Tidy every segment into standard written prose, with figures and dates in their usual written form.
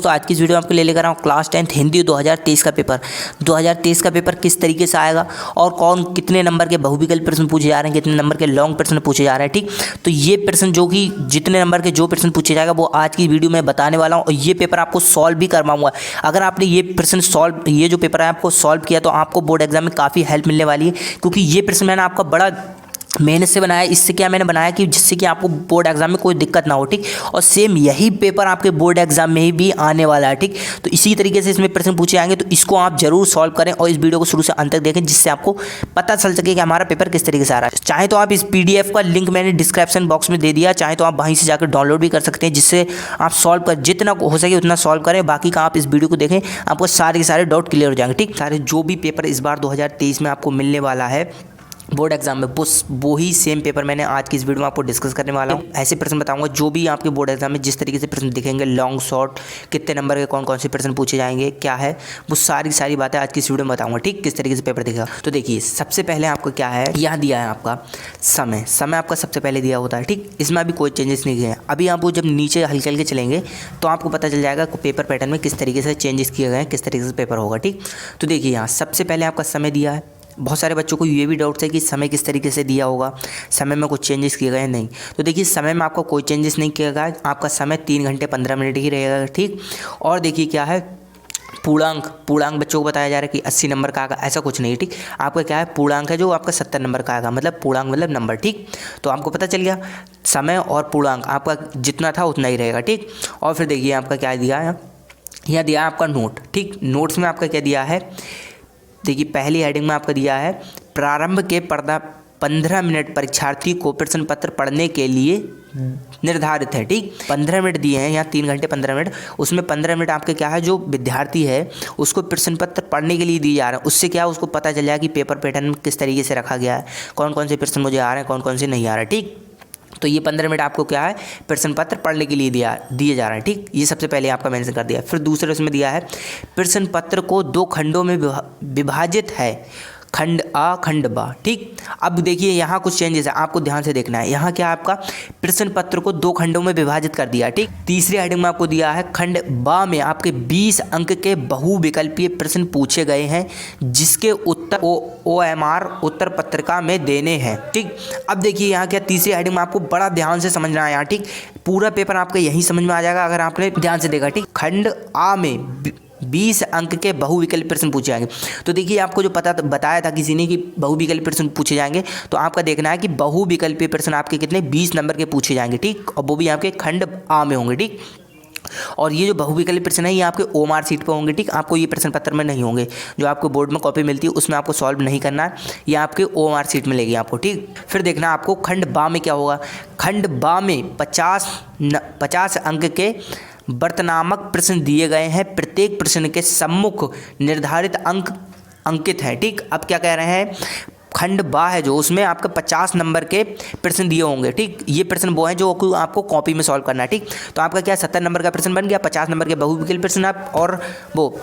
दोस्तों आज की इस वीडियो में आपको ले लेकर आऊँ क्लास 10th हिंदी 2023 का पेपर। 2023 का पेपर किस तरीके से आएगा और कौन कितने नंबर के बहुविकल्प प्रश्न पूछे जा रहे हैं, कितने नंबर के लॉन्ग प्रश्न पूछे जा रहे हैं। ठीक, तो ये प्रश्न जो कि जितने नंबर के जो प्रश्न पूछे जाएगा वो आज की वीडियो में बताने वाला हूँ और ये पेपर आपको सॉल्व भी करवाऊंगा। अगर आपने ये प्रश्न सॉल्व, ये जो पेपर है आपको सॉल्व किया तो आपको बोर्ड एग्जाम में काफ़ी हेल्प मिलने वाली है, क्योंकि ये प्रश्न मैंने आपका बड़ा मेहनत से बनाया। इससे क्या मैंने बनाया कि जिससे कि आपको बोर्ड एग्जाम में कोई दिक्कत ना हो। ठीक, और सेम यही पेपर आपके बोर्ड एग्जाम में ही भी आने वाला है। ठीक, तो इसी तरीके से इसमें प्रश्न पूछे जाएंगे, तो इसको आप जरूर सॉल्व करें और इस वीडियो को शुरू से अंत तक देखें, जिससे आपको पता चल सके कि हमारा पेपर किस तरीके से आ रहा है। चाहे तो आप इस PDF का लिंक मैंने डिस्क्रिप्शन बॉक्स में दे दिया, चाहे तो आप वहीं से जाकर डाउनलोड भी कर सकते हैं, जिससे आप सॉल्व कर जितना हो सके उतना सॉल्व करें। बाकी का आप इस वीडियो को देखें, आपको सारे के सारे डाउट क्लियर हो जाएंगे। ठीक, सारे जो भी पेपर इस बार 2023 में आपको मिलने वाला है बोर्ड एग्जाम में, वो ही सेम पेपर मैंने आज की इस वीडियो में आपको डिस्कस करने वाला हूँ। ऐसे प्रश्न बताऊंगा जो भी आपके बोर्ड एग्जाम में जिस तरीके से प्रश्न दिखेंगे, लॉन्ग शॉर्ट, कितने नंबर के कौन कौन से प्रश्न पूछे जाएंगे, क्या है वो सारी बातें आज की इस वीडियो में बताऊंगा। ठीक, किस तरीके से पेपर दिखेगा। तो देखिए सबसे पहले आपको क्या है, यहाँ दिया है आपका समय आपका सबसे पहले दिया होता है। ठीक, इसमें अभी कोई चेंजेस नहीं किए हैं। अभी आप जब नीचे हल्के हल्के चलेंगे तो आपको पता चल जाएगा पेपर पैटर्न में किस तरीके से चेंजेस किए गए हैं, किस तरीके से पेपर होगा। ठीक, तो देखिए यहाँ सबसे पहले आपका समय दिया है। बहुत सारे बच्चों को ये भी डाउट है कि समय किस तरीके से दिया होगा, समय में कुछ चेंजेस किए गए नहीं। तो देखिए समय में आपका कोई चेंजेस नहीं किया गया, आपका समय 3 घंटे 15 मिनट ही रहेगा। ठीक, और देखिए क्या है, पूर्णांक बच्चों को बताया जा रहा है कि 80 नंबर का आएगा, ऐसा कुछ नहीं। ठीक, आपका क्या है, पूर्णांक है जो आपका 70 नंबर का आएगा, मतलब पूर्णांक मतलब नंबर। ठीक, तो आपको पता चल गया समय और पूर्णांक आपका जितना था उतना ही रहेगा। ठीक, और फिर देखिए आपका क्या दिया है, यहाँ दिया है आपका नोट। ठीक, नोट्स में आपका क्या दिया है, देखिए पहली हेडिंग में आपका दिया है प्रारंभ के 15 मिनट परीक्षार्थी को प्रश्न पत्र पढ़ने के लिए निर्धारित है। ठीक, 15 मिनट दिए हैं यहाँ, 3 घंटे 15 मिनट, उसमें 15 मिनट आपके क्या है, जो विद्यार्थी है उसको प्रश्न पत्र पढ़ने के लिए दिए जा रहे हैं। उससे क्या उसको पता चल जाए कि पेपर पैटर्न किस तरीके से रखा गया है, कौन कौन से प्रश्न मुझे आ रहे हैं, कौन कौन से नहीं आ रहे। ठीक, तो ये 15 मिनट आपको क्या है, प्रश्न पत्र पढ़ने के लिए दिए जा रहे हैं। ठीक, ये सबसे पहले आपका मेंशन कर दिया। फिर दूसरे उसमें दिया है प्रश्न पत्र को 2 खंडों में विभाजित है, खंड आ खंड बा। ठीक, अब देखिए यहाँ कुछ चेंजेस है, आपको ध्यान से देखना है। यहाँ क्या आपका प्रश्न पत्र को 2 खंडों में विभाजित कर दिया। ठीक, तीसरी हेडिंग में आपको दिया है खंड बा में आपके 20 अंक के बहुविकल्पीय प्रश्न पूछे गए हैं, जिसके उत्तर OMR उत्तर पत्रिका में देने हैं। ठीक, अब देखिए यहाँ क्या तीसरी हेडिंग में आपको बड़ा ध्यान से समझना है यहाँ। ठीक, पूरा पेपर आपका यही समझ में आ जाएगा अगर आपने ध्यान से देखा। ठीक, खंड आ में 20 अंक के बहुविकल्प प्रश्न पूछे जाएंगे। तो देखिए आपको जो बताया था किसी ने कि बहुविकल्प प्रश्न पूछे जाएंगे, तो आपका देखना है कि बहुविकल्पीय प्रश्न आपके कितने 20 नंबर के पूछे जाएंगे। ठीक, और वो भी आपके खंड आ में होंगे। ठीक, और ये जो बहुविकल्प प्रश्न है ये आपके OMR सीट पर होंगे। ठीक, आपको ये प्रश्न पत्र में नहीं होंगे, जो आपको बोर्ड में कॉपी मिलती है उसमें आपको सॉल्व नहीं करना है, ये आपके OMR सीट में लेगी आपको। ठीक, फिर देखना आपको खंड बा में क्या होगा, खंड बा में 50 अंक के वर्तनात्मक प्रश्न दिए गए हैं, प्रत्येक प्रश्न के सम्मुख निर्धारित अंक अंकित हैं। ठीक, अब क्या कह रहे हैं, खंड बा है जो उसमें आपके 50 नंबर के प्रश्न दिए होंगे। ठीक, ये प्रश्न वो हैं जो आपको कॉपी में सॉल्व करना है। ठीक, तो आपका क्या 70 नंबर का प्रश्न बन गया, 50 नंबर के बहुविकल्प प्रश्न आप और वो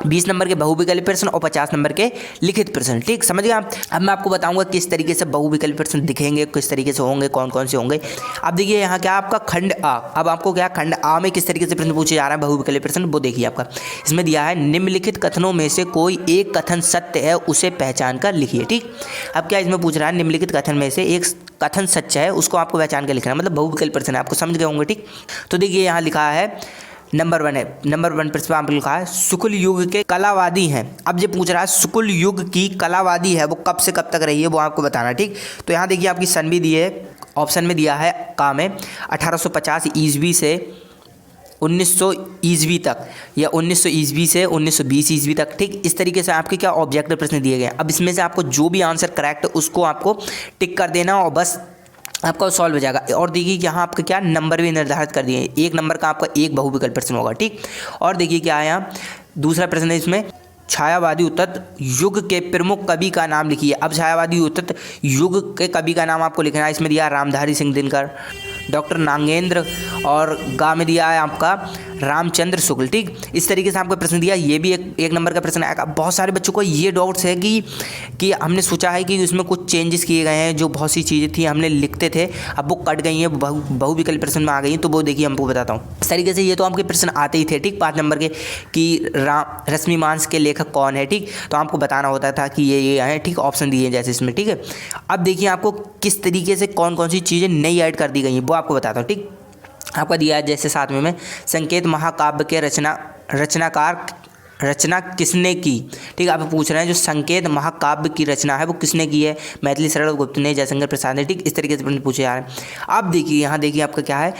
20 नंबर के बहुविकल्प प्रश्न और 50 नंबर के लिखित प्रश्न। ठीक, समझ गए आप। अब मैं आपको बताऊंगा किस तरीके से बहुविकल्प प्रश्न दिखेंगे, किस तरीके से होंगे, कौन कौन से होंगे। अब देखिए यहाँ क्या आपका खंड आ, अब आपको क्या खंड आ में किस तरीके से प्रश्न पूछे जा रहा है बहुविकल्प प्रश्न, वो देखिए आपका इसमें दिया है निम्नलिखित कथनों में से कोई एक कथन सत्य है, उसे पहचान कर लिखिए। ठीक, अब क्या इसमें पूछ रहा है, निम्नलिखित कथन में से एक कथन सच्चा है, उसको आपको पहचान कर लिखना है, मतलब बहुविकल्प प्रश्न है, आपको समझ गए होंगे। ठीक, तो देखिए यहाँ लिखा है नंबर 1 है, नंबर 1 प्रश्न आपको लिखा है शुक्ल युग के कलावादी हैं। अब ये पूछ रहा है शुक्ल युग की कलावादी है वो कब से कब तक रही है, वो आपको बताना। ठीक, तो यहाँ देखिए आपकी सन भी दी है, ऑप्शन में दिया है का में 1850 ईस्वी से 1900 ईस्वी तक, या 1900 ईस्वी से 1920 ईस्वी तक। ठीक, इस तरीके से आपके क्या ऑब्जेक्टिव प्रश्न दिए गए हैं। अब इसमें से आपको जो भी आंसर करेक्ट है उसको आपको टिक कर देना और बस आपका सॉल्व हो जाएगा। और देखिए यहाँ आपका क्या नंबर भी निर्धारित कर दिए, 1 नंबर का आपका एक बहुविकल्प प्रश्न होगा। ठीक, और देखिए क्या है यहाँ दूसरा प्रश्न है, इसमें छायावादी उत्तर युग के प्रमुख कवि का नाम लिखिए। अब छायावादी उत्तर युग के कवि का नाम आपको लिखना है, इसमें दिया रामधारी सिंह दिनकर, डॉक्टर नागेंद्र और गा में दिया है आपका रामचंद्र शुक्ल। ठीक, इस तरीके से आपको प्रश्न दिया, ये भी एक नंबर का प्रश्न आएगा। बहुत सारे बच्चों को ये डाउट्स है कि हमने सोचा है कि उसमें कुछ चेंजेस किए गए हैं, जो बहुत सी चीज़ें थी हमने लिखते थे अब वो कट गई हैं, बहुविकल्प प्रश्न में आ गई हैं, तो वो देखिए हमको बताता हूँ। इस तरीके से ये तो आपके प्रश्न आते ही थे। ठीक, 5 नंबर के कि रश्मिमांस के लेखक कौन है। ठीक, तो आपको बताना होता था कि ये है। ठीक, ऑप्शन दिए जैसे इसमें। ठीक है, अब देखिए आपको किस तरीके से कौन कौन सी चीज़ें नई ऐड कर दी गई हैं वो आपको बताता हूँ। ठीक, आपका दिया है जैसे 7वें में संकेत महाकाव्य के रचना किसने की। ठीक, आप पूछ रहे हैं जो संकेत महाकाव्य की रचना है वो किसने की है, मैथिली शरण गुप्त ने, जयशंकर प्रसाद ने। ठीक, इस तरीके से प्रश्न पूछे जा रहे हैं। अब देखिए यहाँ देखिए आपका क्या है,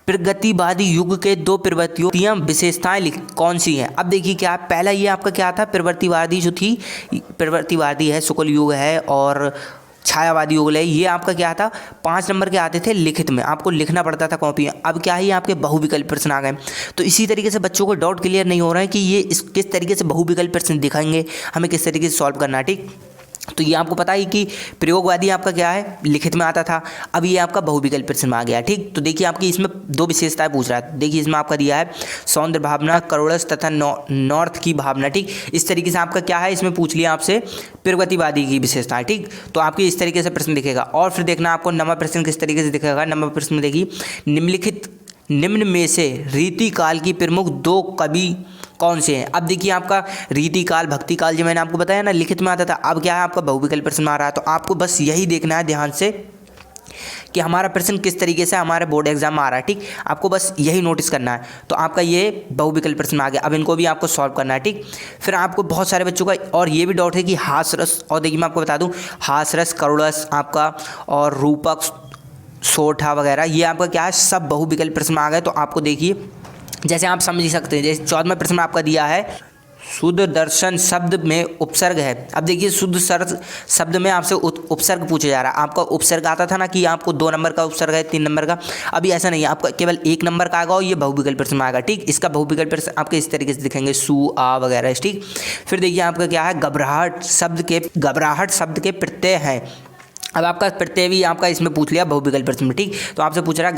प्रगतिवादी युग के 2 प्रवृत्तियों विशेषताएं कौन सी हैं। अब देखिए क्या पहला ये आपका क्या था, प्रवृत्तिवादी जो थी, प्रवृत्तिवादी है, शुक्ल युग है और छायावादी युग है। ये आपका क्या था, 5 नंबर के आते थे लिखित में, आपको लिखना पड़ता था कॉपी में। अब क्या है, ये आपके बहुविकल्प प्रश्न आ गए। तो इसी तरीके से बच्चों को डाउट क्लियर नहीं हो रहा है कि ये किस तरीके से बहुविकल्प प्रश्न दिखाएंगे, हमें किस तरीके से सॉल्व करना है। ठीक, तो ये आपको पता है कि प्रयोगवादी आपका क्या है, लिखित में आता था, अब ये आपका बहुविकल्प प्रश्न में आ गया। ठीक, तो देखिए आपकी इसमें 2 विशेषताएं पूछ रहा है। देखिए इसमें आपका दिया है सौंदर्य भावना, करोड़स तथा नॉर्थ की भावना। ठीक, इस तरीके से आपका क्या है, इसमें पूछ लिया आपसे प्रगतिवादी की विशेषताएं। ठीक, तो आपकी इस तरीके से प्रश्न दिखेगा। और फिर देखना आपको नंबर प्रश्न किस तरीके से दिखेगा। नंबर प्रश्न में देखिए, निम्न में से रीति काल की प्रमुख 2 कवि कौन से हैं। अब देखिए आपका रीति काल, भक्ति काल जो मैंने आपको बताया ना लिखित में आता था, अब क्या है आपका बहुविकल्प प्रश्न आ रहा है। तो आपको बस यही देखना है ध्यान से कि हमारा प्रश्न किस तरीके से हमारे बोर्ड एग्जाम में आ रहा है। ठीक, आपको बस यही नोटिस करना है। तो आपका ये बहुविकल्प प्रश्न आ गया, अब इनको भी आपको सॉल्व करना है। ठीक, फिर आपको बहुत सारे बच्चों का और ये भी डाउट है कि हासरस, और देखिए मैं आपको बता दूं हासरस, करुड़स आपका और रूपक, सोठा वगैरह, ये आपका क्या है सब बहुविकल्प प्रश्न में आ गए। तो आपको देखिए जैसे आप समझ सकते हैं, जैसे 14वां प्रश्न आपका दिया है शुद्ध दर्शन शब्द में उपसर्ग है। अब देखिए शुद्ध शब्द में आपसे उपसर्ग पूछा जा रहा है। आपका उपसर्ग आता था ना कि आपको 2 नंबर का उपसर्ग है, 3 नंबर का, अभी ऐसा नहीं है, आपका केवल 1 नंबर का आएगा और ये बहुविकल्प प्रश्न में आएगा। ठीक, इसका बहुविकल्प प्रश्न आपके इस तरीके से दिखेंगे, सु, आ वगैरह। ठीक, फिर देखिए आपका क्या है, घबराहट शब्द के प्रत्यय हैं। अब आपका प्रत्यय भी आपका इसमें पूछ लिया बहुविकल्प प्रश्न में। ठीक, तो आपसे पूछ रहा है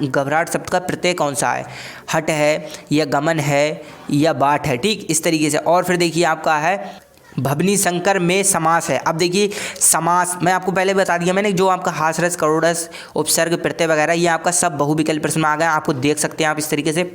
घबराहट शब्द का प्रत्यय कौन सा है, हट है या गमन है या बाट है। ठीक, इस तरीके से। और फिर देखिए आपका है भवनी शंकर में समास है। अब देखिए समास मैं आपको पहले बता दिया मैंने, जो आपका हासरस, करोड़स, उपसर्ग, प्रत्यय वगैरह ये आपका सब बहुविकल्प प्रश्न में आ गया। आपको देख सकते हैं आप इस तरीके से।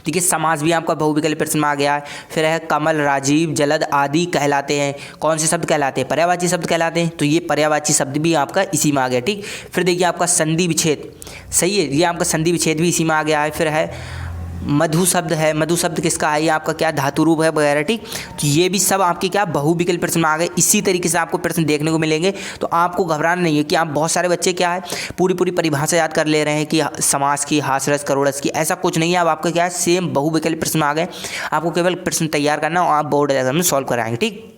देखिए समास भी आपका बहुविकल्प प्रश्न में आ गया है। फिर है कमल, राजीव, जलद आदि कहलाते हैं, कौन से शब्द कहलाते हैं, पर्यायवाची शब्द कहलाते हैं। तो ये पर्यायवाची शब्द भी आपका इसी में आ गया। ठीक, फिर देखिए आपका संधि विच्छेद, सही है, ये आपका संधि विच्छेद भी इसी में आ गया है। फिर है मधु शब्द है, मधु शब्द किसका है, ये आपका क्या धातु रूप है वगैरह। ठीक, तो ये भी सब आपके क्या बहुविकल्प प्रश्न में आ गए। इसी तरीके से आपको प्रश्न देखने को मिलेंगे। तो आपको घबराना नहीं है कि आप बहुत सारे बच्चे क्या है पूरी परिभाषा याद कर ले रहे हैं कि समास की, हासरस, करोड़स की, ऐसा कुछ नहीं है। अब आपका क्या है सेम बहुविकल्प प्रश्न आ गए, आपको केवल प्रश्न तैयार करना और आप बोर्ड एग्जाम में सॉल्व कराएंगे। ठीक,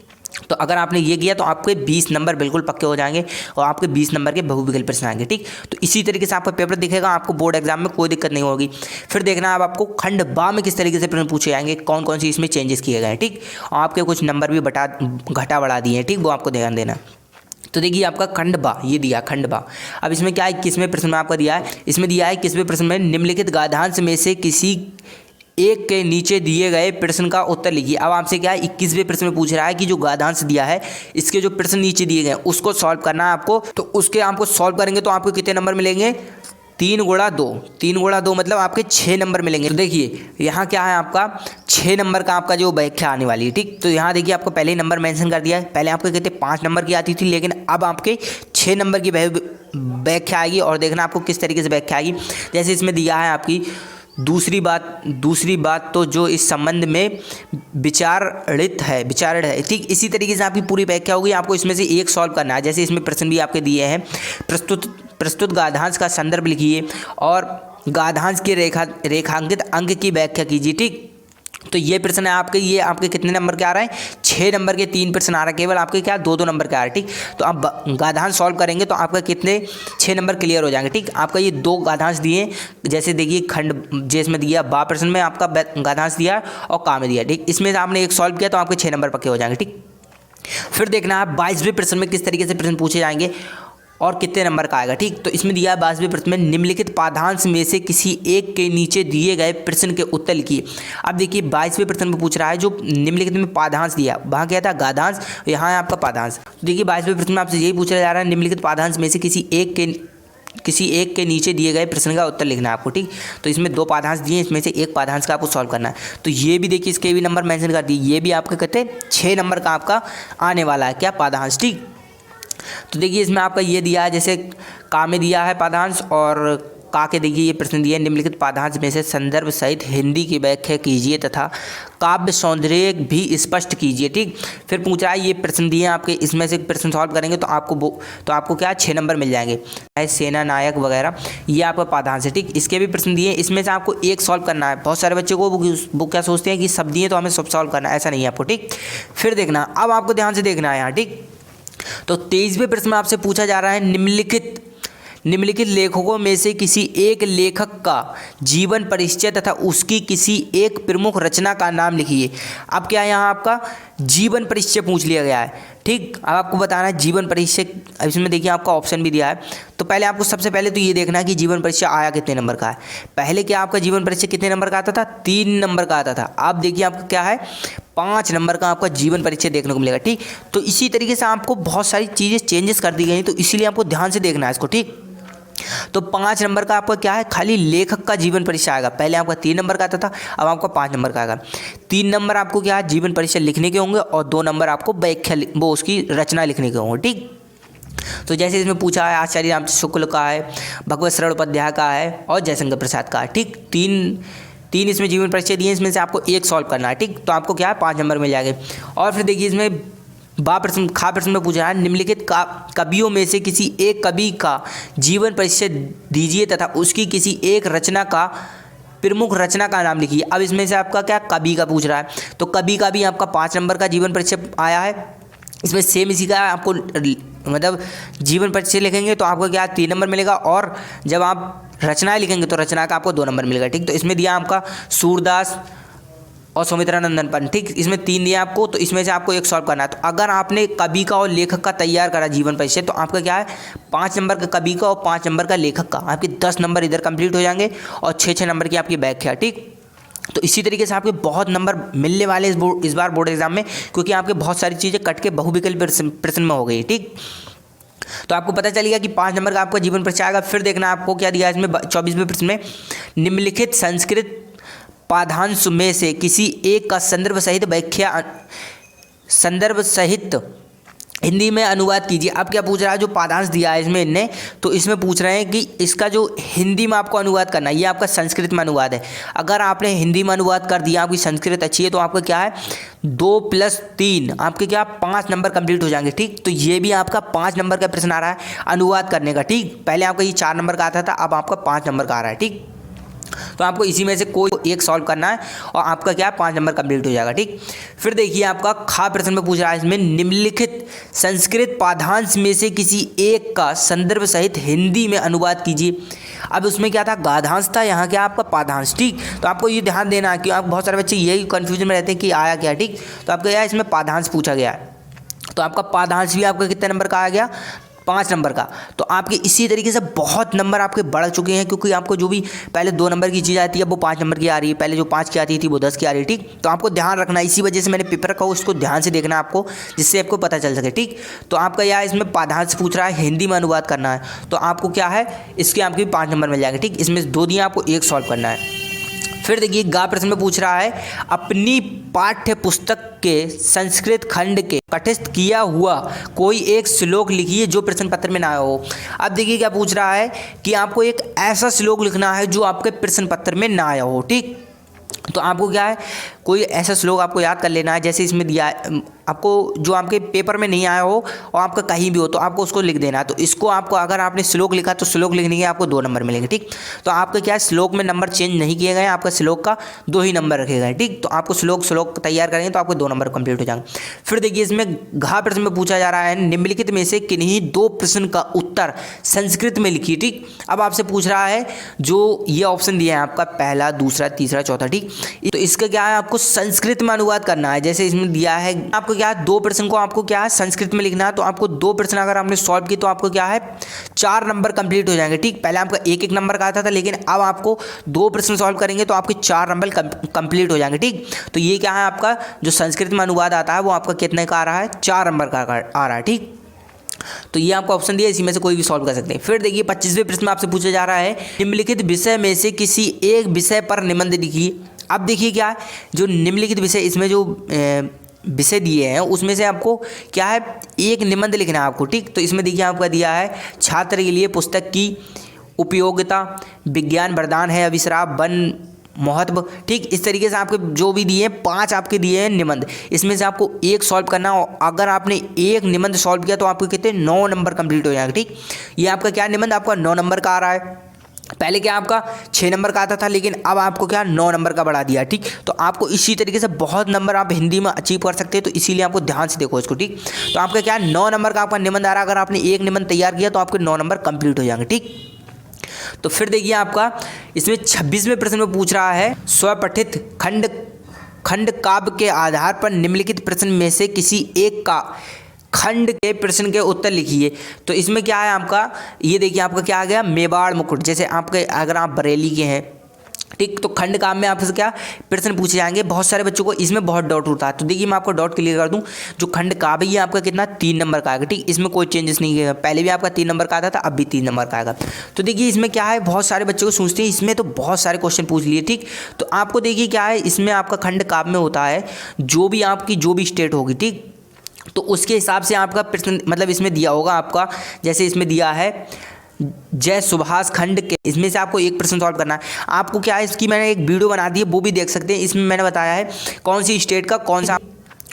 तो अगर आपने ये किया तो आपके 20 नंबर बिल्कुल पक्के हो जाएंगे और आपके 20 नंबर के बहुविकल्प प्रश्न आएंगे। ठीक, तो इसी तरीके से आपका पेपर दिखेगा, आपको बोर्ड एग्जाम में कोई दिक्कत नहीं होगी। फिर देखना अब आपको खंड बा में किस तरीके से प्रश्न पूछे जाएंगे, कौन कौन सी इसमें चेंजेस किए गए हैं। ठीक, और आपके कुछ नंबर भी घटा बढ़ा दिए हैं। ठीक, वो आपको ध्यान देना। तो देखिए आपका खंड बा, ये दिया खंड बा। अब इसमें क्या है, 21वें प्रश्न में आपका दिया है, इसमें दिया है 21वें प्रश्न में निम्नलिखित गाद्यांश में से किसी एक के नीचे दिए गए प्रश्न का उत्तर लिखिए। अब आपसे क्या है 21वें प्रश्न में पूछ रहा है कि जो गाद्यांश दिया है इसके जो प्रश्न नीचे दिए गए उसको सॉल्व करना है आपको। तो उसके आपको सॉल्व करेंगे तो आपको कितने नंबर मिलेंगे, 3 गुणा 2 मतलब आपके 6 नंबर मिलेंगे। तो देखिए यहाँ क्या है आपका 6 नंबर का आपका जो व्याख्या आने वाली है। ठीक, तो यहाँ देखिए आपको पहले ही नंबर मेंशन कर दिया है। पहले आपको कहते 5 नंबर की आती थी, लेकिन अब आपके 6 नंबर की व्याख्या आएगी। और देखना आपको किस तरीके से व्याख्या आएगी। जैसे इसमें दिया है आपकी दूसरी बात तो जो इस संबंध में विचारित है। ठीक, इसी तरीके से आपकी पूरी व्याख्या होगी। आपको इसमें से एक सॉल्व करना है। जैसे इसमें प्रश्न भी आपके दिए हैं, प्रस्तुत गाद्यांश का संदर्भ लिखिए और गाद्यांश के रेखांकित अंक की व्याख्या कीजिए। ठीक, तो ये प्रश्न है आपके, ये आपके कितने नंबर के आ रहे हैं, 6 नंबर के 3 प्रश्न आ रहे हैं, केवल आपके क्या 2 नंबर के आ रहे हैं। ठीक, तो आप गाद्यांश सॉल्व करेंगे तो आपका कितने 6 नंबर क्लियर हो जाएंगे। ठीक, आपका ये 2 गाद्यांश दिए, जैसे देखिए खंड जिसमें दिया बा प्रश्न में आपका गाद्यांश दिया और का में दिया। ठीक, इसमें से आपने एक सॉल्व किया तो आपके 6 नंबर पक्के हो जाएंगे। ठीक, फिर देखना आप 22वें प्रश्न में किस तरीके से प्रश्न पूछे जाएंगे। और कितने नंबर का आएगा। ठीक, तो इसमें दिया है 22वें प्रश्न में निम्नलिखित पाढ़ांश में से किसी एक के नीचे दिए गए प्रश्न के उत्तर लिखिए। अब देखिए 22वें प्रश्न में पूछ रहा है, जो निम्नलिखित में पाढ़ांश दिया, वहाँ क्या था गाधांश, यहाँ है आपका पाढ़ांश। तो देखिए 22वें प्रश्न में आपसे यही पूछा जा रहा है, निम्नलिखित पाढ़ांश में से किसी एक के नीचे दिए गए प्रश्न का उत्तर लिखना है आपको। ठीक, तो इसमें 2 पाढ़ांश दिए, इसमें से एक पाढ़ांश का आपको सॉल्व करना है। तो ये भी देखिए इसके भी नंबर मेंशन कर दिए, ये भी आपका कहते हैं 6 नंबर का आपका आने वाला है क्या, पाढ़ांश। ठीक, तो देखिए इसमें आपका ये दिया है, जैसे का में दिया है पाढ़ांश और का के देखिए ये प्रश्न दिया है, निम्नलिखित पाढ़ांश में से संदर्भ सहित हिंदी की व्याख्या कीजिए तथा काव्य सौंदर्य भी स्पष्ट कीजिए। ठीक, फिर पूछ रहा है ये प्रश्न दिए आपके, इसमें से प्रश्न सॉल्व करेंगे तो आपको क्या 6 नंबर मिल जाएंगे। सेना नायक वगैरह ये आपका पाढ़ांश है। ठीक, इसके भी प्रश्न दिए, इसमें से आपको एक सॉल्व करना है। बहुत सारे बच्चों को वो क्या सोचते हैं कि सब दिए तो हमें सब सॉल्व करना है, ऐसा नहीं है आपको। ठीक, फिर देखना, अब आपको ध्यान से देखना है यहाँ। ठीक, तो 23वें प्रश्न में आपसे पूछा जा रहा है, निम्नलिखित लेखकों में से किसी एक लेखक का जीवन परिचय तथा उसकी किसी एक प्रमुख रचना का नाम लिखिए। अब क्या है, यहाँ आपका जीवन परिचय पूछ लिया गया है। ठीक, अब आपको बताना है जीवन परिचय, अब इसमें देखिए आपका ऑप्शन भी दिया है। तो पहले आपको सबसे पहले तो ये देखना है कि जीवन परिचय आया कितने नंबर का है। पहले क्या आपका जीवन परिचय कितने नंबर का आता था, 3 नंबर का आता था। अब देखिए आपका क्या है, 5 नंबर का आपका जीवन परिचय देखने को मिलेगा। ठीक, तो इसी तरीके से आपको बहुत सारी चीज़ें चेंजेस कर दी गई, तो इसीलिए आपको ध्यान से देखना है इसको। ठीक, तो 5 नंबर का आपका क्या है, खाली लेखक का जीवन परिचय आएगा। पहले आपका 3 नंबर का आता था, अब आपका 5 नंबर का आएगा। 3 नंबर आपको क्या है, जीवन परिचय लिखने के होंगे और 2 नंबर आपको व्याख्या वो उसकी रचना लिखने के होंगे। ठीक, तो जैसे इसमें पूछा है आचार्य रामचंद्र शुक्ल का है, भगवत शरण उपाध्याय का है और जयशंकर प्रसाद का है। ठीक, तीन इसमें जीवन परिचय दिए, इसमें से आपको एक सॉल्व करना है। ठीक, तो आपको क्या है 5 नंबर मिल जाएंगे। और फिर देखिए इसमें खा प्रश्न में पूछ रहा है, निम्नलिखित कवियों में से किसी एक कवि का जीवन परिचय दीजिए तथा उसकी किसी एक रचना का प्रमुख रचना का नाम लिखिए। अब इसमें से आपका क्या कवि का पूछ रहा है, तो कवि का भी आपका 5 नंबर का जीवन परिचय आया है। इसमें सेम इसी का आपको मतलब जीवन परिचय लिखेंगे तो आपको क्या 3 नंबर मिलेगा, और जब आप रचनाएं लिखेंगे तो रचना का आपको 2 नंबर मिलेगा। ठीक, तो इसमें दिया आपका सूरदास और सुमित्रानंदन पंत। ठीक, इसमें 3 दिया आपको, तो इसमें से आपको एक सॉल्व करना है। तो अगर आपने कवि का और लेखक का तैयार करा जीवन परिचय, तो आपका क्या है 5 नंबर का कवि का और 5 नंबर का लेखक का, आपके 10 नंबर इधर कंप्लीट हो जाएंगे और 6 नंबर की आपकी व्याख्या। ठीक, तो इसी तरीके से आपके बहुत नंबर मिलने वाले इस बार बोर्ड एग्जाम में, क्योंकि आपके बहुत सारी चीज़ें कट के बहुविकल्प प्रश्न में हो गई। ठीक, तो आपको पता चलेगा कि 5 नंबर का आपका जीवन परिचय आएगा। फिर देखना आपको क्या दिया है इसमें 24वें प्रश्न में, निम्नलिखित संस्कृत पाढ़ांश में से किसी एक का संदर्भ सहित हिंदी में अनुवाद कीजिए। अब क्या पूछ रहा है, जो पाढ़ांश दिया है इसमें इनने, तो इसमें पूछ रहे हैं कि इसका जो हिंदी में आपको अनुवाद करना है, ये आपका संस्कृत में अनुवाद है। अगर आपने हिंदी में अनुवाद कर दिया, आपकी संस्कृत अच्छी है, तो आपका क्या है 2 + 3 आपके क्या 5 नंबर कंप्लीट हो जाएंगे। ठीक, तो ये भी आपका 5 नंबर का प्रश्न आ रहा है अनुवाद करने का। ठीक, पहले आपका ये 4 नंबर का आता था, अब आपका 5 नंबर का आ रहा है। ठीक, तो आपको इसी में से कोई एक सॉल्व करना है और आपका क्या 5 नंबर कंप्लीट हो जाएगा। ठीक, फिर देखिए आपका खा प्रश्न में पूछ रहा है इसमें, निम्नलिखित संस्कृत पाढ़ांश में से किसी एक का संदर्भ सहित हिंदी में अनुवाद कीजिए। अब उसमें क्या था, गाधांश था, यहाँ क्या आपका पाढ़ांश। ठीक, तो आपको ये ध्यान देना है कि आप बहुत सारे बच्चे यही कन्फ्यूजन में रहते हैं कि आया क्या। ठीक, तो आपका क्या इसमें पाढ़ांश पूछा गया है, तो आपका पाढ़ांश भी आपका कितने नंबर का आ गया, 5 नंबर का। तो आपके इसी तरीके से बहुत नंबर आपके बढ़ चुके हैं, क्योंकि आपको जो भी पहले 2 नंबर की चीज़ आती है वो 5 नंबर की आ रही है, पहले जो 5 की आती थी वो 10 की आ रही है। ठीक, तो आपको ध्यान रखना, इसी वजह से मैंने पेपर का उसको ध्यान से देखना आपको, जिससे आपको पता चल सके। ठीक, तो आपका यह इसमें पाढ़ांश पूछ रहा है, हिंदी में अनुवाद करना है, तो आपको क्या है इसके आपके 5 नंबर मिल जाएंगे। ठीक, इसमें 2 दिए, आपको एक सॉल्व करना है। फिर देखिए गा प्रश्न में पूछ रहा है, अपनी पाठ्य पुस्तक के संस्कृत खंड के कंठस्थ किया हुआ कोई एक श्लोक लिखिए जो प्रश्न पत्र में ना हो। अब देखिए क्या पूछ रहा है कि आपको एक ऐसा श्लोक लिखना है जो आपके प्रश्न पत्र में ना आया हो। ठीक, तो आपको क्या है कोई ऐसा श्लोक आपको याद कर लेना है, जैसे इसमें दिया है आपको जो आपके पेपर में नहीं आया हो और आपका कहीं भी हो तो आपको उसको लिख देना है। तो इसको आपको अगर आपने श्लोक लिखा तो श्लोक लिखने के आपको 2 नंबर मिलेंगे। ठीक, तो आपका क्या है श्लोक में नंबर चेंज नहीं किए गए, आपका श्लोक का 2 ही नंबर रखे गए। ठीक, तो आपको श्लोक तैयार करेंगे तो आपको 2 नंबर कंप्लीट हो जाएंगे। फिर देखिए इसमें घा प्रश्न में पूछा जा रहा है, निम्नलिखित में से किन्हीं 2 प्रश्न का उत्तर संस्कृत में लिखिए। ठीक, अब आपसे पूछ रहा है जो ये ऑप्शन दिया है आपका पहला, दूसरा, तीसरा, चौथा। ठीक, तो इसका क्या है, आपको संस्कृत में अनुवाद करना है। जैसे इसमें दिया है आपको क्या है, 2 प्रश्न को आपको क्या है संस्कृत में लिखना है। तो आपको 2 प्रश्न अगर आपने सॉल्व किए तो आपको क्या है 4 नंबर कंप्लीट हो जाएंगे। ठीक, पहले आपका 1-1 नंबर का आता था, लेकिन अब आपको 2 प्रश्न सॉल्व करेंगे तो आपके 4 नंबर कंप्लीट हो जाएंगे। ठीक, तो ये क्या है, आपका जो संस्कृत में अनुवाद आता है वो आपका कितने का आ रहा है, 4 नंबर का आ रहा है। ठीक, तो ये आपको ऑप्शन दिया, इसी में से कोई भी सॉल्व कर सकते हैं। फिर देखिए 25वें प्रश्न में आपसे पूछा जा रहा है, निम्नलिखित विषय में से किसी एक विषय पर निबंध लिखिए। अब देखिए क्या है, जो निम्नलिखित विषय, इसमें जो विषय दिए हैं उसमें से आपको क्या है एक निबंध लिखना है आपको। ठीक, तो इसमें देखिए आपका दिया है छात्र के लिए पुस्तक की उपयोगिता, विज्ञान वरदान है अभिश्राप, वन महत्व। ठीक, इस तरीके से आपके जो भी दिए हैं 5 आपके दिए हैं निबंध, इसमें से आपको एक सॉल्व करना। अगर आपने एक निबंध सॉल्व किया तो आपको कितने 9 नंबर कंप्लीट हो जाएंगे। ठीक, ये आपका क्या निबंध आपका 9 नंबर का आ रहा है। पहले क्या आपका 6 नंबर का आता था, लेकिन अब आपको क्या 9 नंबर का बढ़ा दिया। ठीक, तो आपको इसी तरीके से बहुत नंबर आप हिंदी में अचीव कर सकते हैं, तो इसीलिए आपको ध्यान से देखो इसको। ठीक, तो आपका क्या 9 नंबर का आपका निबंध आ रहा है। अगर आपने एक निबंध तैयार किया तो आपके 9 नंबर कंप्लीट हो जाएंगे। ठीक, तो फिर देखिए आपका इसमें 26वें प्रश्न में पूछ रहा है, स्वपठित खंड काव्य के आधार पर निम्नलिखित प्रश्न में से किसी एक का खंड के प्रश्न के उत्तर लिखिए। तो इसमें क्या है आपका, ये देखिए आपका क्या आ गया, मेवाड़ मुकुट। जैसे आपके अगर आप बरेली के हैं, ठीक, तो खंड काव्य में आपसे क्या प्रश्न पूछे जाएंगे। बहुत सारे बच्चों को इसमें बहुत डाउट होता है, तो देखिए मैं आपको डाउट क्लियर कर दूं। जो खंड काव्य ये आपका कितना 3 नंबर का आएगा। ठीक, इसमें कोई चेंजेस नहीं है, पहले भी आपका 3 नंबर का आता था, अब भी 3 नंबर का आएगा। तो देखिए इसमें क्या है, बहुत सारे बच्चों को सोचते हैं इसमें तो बहुत सारे क्वेश्चन पूछ लिए। ठीक, तो आपको देखिए क्या है, इसमें आपका खंड काव्य में होता है जो भी आपकी जो भी स्टेट होगी, ठीक, तो उसके हिसाब से आपका प्रश्न मतलब इसमें दिया होगा आपका। जैसे इसमें दिया है जय सुभाष खंड के, इसमें से आपको एक प्रश्न सॉल्व करना है। आपको क्या है, इसकी मैंने एक वीडियो बना दी है, वो भी देख सकते हैं। इसमें मैंने बताया है कौन सी स्टेट का कौन सा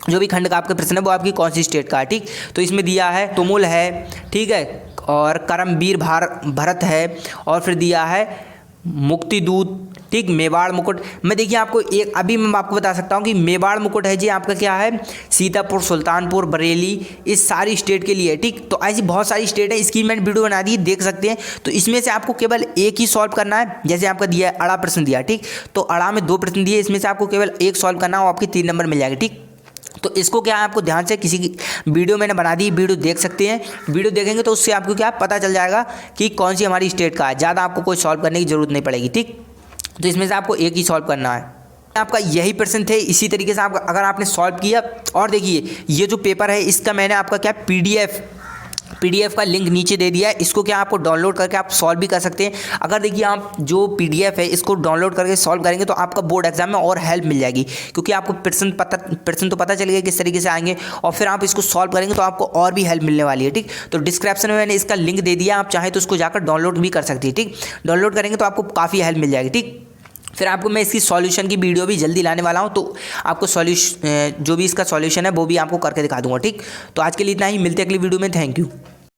जो भी खंड का आपका प्रश्न है वो आपकी कौन सी स्टेट का है। ठीक, तो इसमें दिया है तुमुल है, ठीक है, और करमवीर भरत है, और फिर दिया है मुक्तिदूत, ठीक, मेवाड़ मुकुट। मैं देखिए आपको एक अभी मैं आपको बता सकता हूँ कि मेवाड़ मुकुट है जी आपका क्या है सीतापुर, सुल्तानपुर, बरेली, इस सारी स्टेट के लिए। ठीक, तो ऐसी बहुत सारी स्टेट है, इसकी मैंने वीडियो बना दी, देख सकते हैं। तो इसमें से आपको केवल एक ही सॉल्व करना है। जैसे आपका दिया है अड़ा प्रश्न दिया, ठीक, तो अड़ा में 2 प्रश्न दिए, इसमें से आपको केवल एक सॉल्व करना हो, आपके 3 नंबर मिल जाएगा। ठीक, तो इसको क्या है आपको ध्यान से किसी की वीडियो मैंने बना दी, वीडियो देख सकते हैं। वीडियो देखेंगे तो उससे आपको क्या पता चल जाएगा कि कौन सी हमारी स्टेट का है। ज़्यादा आपको कोई सॉल्व करने की जरूरत नहीं पड़ेगी। ठीक, तो इसमें से आपको एक ही सॉल्व करना है। आपका यही प्रश्न थे। इसी तरीके से आप अगर आपने सॉल्व किया, और देखिए ये जो पेपर है इसका मैंने आपका क्या पीडीएफ का लिंक नीचे दे दिया है। इसको क्या आपको डाउनलोड करके आप सॉल्व भी कर सकते हैं। अगर देखिए आप जो पीडीएफ है इसको डाउनलोड करके सॉल्व करेंगे तो आपका बोर्ड एग्जाम में और हेल्प मिल जाएगी, क्योंकि आपको प्रश्न तो पता चलेगा किस तरीके से आएंगे, और फिर आप इसको सॉल्व करेंगे तो आपको और भी हेल्प मिलने वाली है। ठीक, तो डिस्क्रिप्शन में मैंने इसका लिंक दे दिया, आप चाहें तो उसको जाकर डाउनलोड भी कर सकती है। ठीक, डाउनलोड करेंगे तो आपको काफ़ी हेल्प मिल जाएगी। ठीक, फिर आपको मैं इसकी सॉल्यूशन की वीडियो भी जल्दी लाने वाला हूँ, तो आपको जो भी इसका सॉल्यूशन है वो भी आपको करके दिखा दूंगा। ठीक, तो आज के लिए इतना ही, मिलते हैं अगली वीडियो में। Thank you.